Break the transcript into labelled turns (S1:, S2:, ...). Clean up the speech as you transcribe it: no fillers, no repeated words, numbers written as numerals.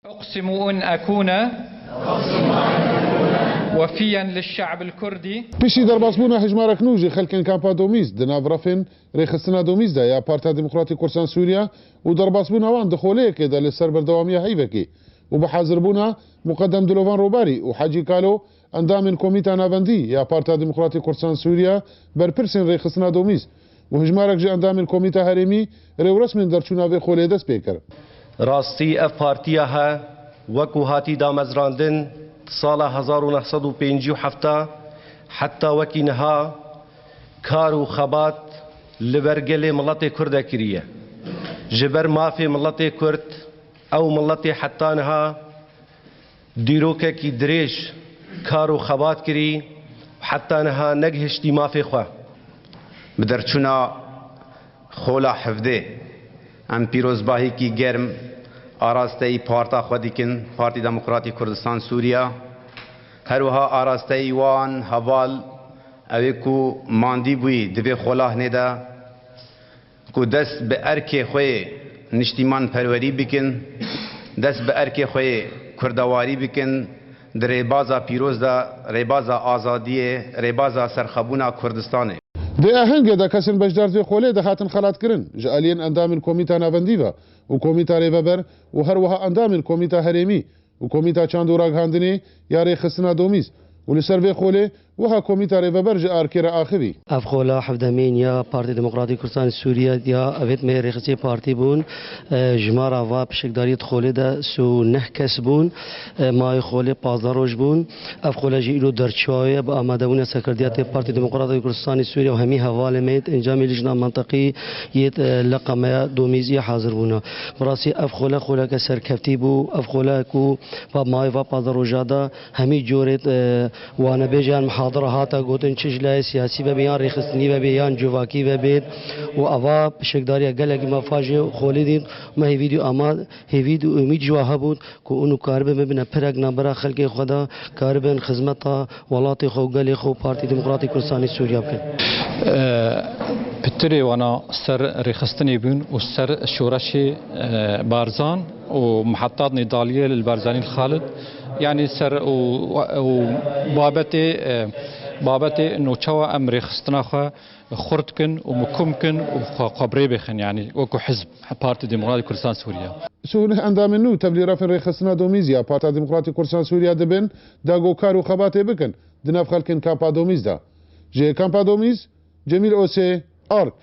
S1: أقسم أن أكون وفيا للشعب الكردي.
S2: پیشی درباسبونا هجمارک نوجی خلکن کامپا دومیز دناورافن ریخستنا دومیز دا یا پارتا دموکراتی کردستان سوریا و درباسبونا وان دخوله که دا لسر بردوامی هیوکی و بحاضربونا مقدم دلوان روباری و حاجی کالو اندام کمیتا ناوندی یا پارتا دموکراتی کردستان سوریا برپرسن ریخستنا دومیز و هجمارک جی اندام کمیتا هرمی رو رسم در چوناوی خوله دست پیکر
S3: راستی اف پارتیا ها وکو هاتی دامزراندن سال 1957 حتی وکی نها کار و خبات لبرگل ملت کرد کریه جبر مافی ملت کرد او ملت حتی نها دیروکه کی دریش کار و خبات کری حتی نها نگهشتی مافی خواه
S4: بدرچونا خولا حفظه ام پیروزباهی کی گرم آراسته ای پارتا خودیکن پارتی دموکراتی کردستان سوریا هر وها آراسته ای وان حوال اوی کو ماندی بوی دوی خلاه ندا کو دست به ارک خوی نشتیمان پروری بکن دست به ارک خوی کردواری بکن در ریبازا پیروز دا ریبازا آزادی ریبازا سرخبونا کردستانه
S2: ده اهنگ دا کسن بجدار توی خوله ده هاتن خلات کرن جالین اندام کمیتا ناوندی و کمیتا ریوبر و هر وها اندام کمیتا هرمی و کمیتا چاندو راگهاندنی یا ریخستنا دومیز و لسر به خوله وها کمیتا ریوبر جا آرکر آخوی
S5: اف خولا حفدمین یا پارتی دموکراتی کردستان سوریا یا اوید می ریخستی پارتی بون جمارا و پشکداریت خوله دا سو نه کس بون مای خوله 15 روز بون اف خولا جی ایلو درچوای با آماده بون سکردیات پارتی دموکراتی کردستان سوریا و همی حواله میت انجام لجنه منطقی یت لقمه دومیزی حاضر بونا براسی اف خولا که سرکفتی بو اف خولا کو و مای و 15 روزادا همی جورت وانا بیجان محاضره هاتا گوتن چجلای سیاسی و بیان ریخستنی و بیان جواکی و بید و اوا پشکداری گلگی مفاجئ خولیدین ما هی ویدیو آماد هی ویدیو امید جواه بود که اونو کارب مبنا پرگ نبرا خلق خدا کاربن خدمتا ولات خو گلی خو پارتی دموکراتی کردستان سوریا بکن
S1: بتري وانا سر ريخستني بون وسر شورشي بارزان ومحطات نضالية للبارزاني الخالد يعني سر وبابتي انه تشوا ام ريخستنا خا خردكن ومكمكن وقبري بخن يعني وكو حزب بارتي ديمقراطي كردستان سوريا
S2: سونه اندام نو تبلی رفن ریخستنا دومیز یا پارتا دموکراتی کردستان سوریا دبن داگو کارو خباته بکن دناف خلکن کامپا دومیز دا جه کامپا دومیز جمیل اوسه آرک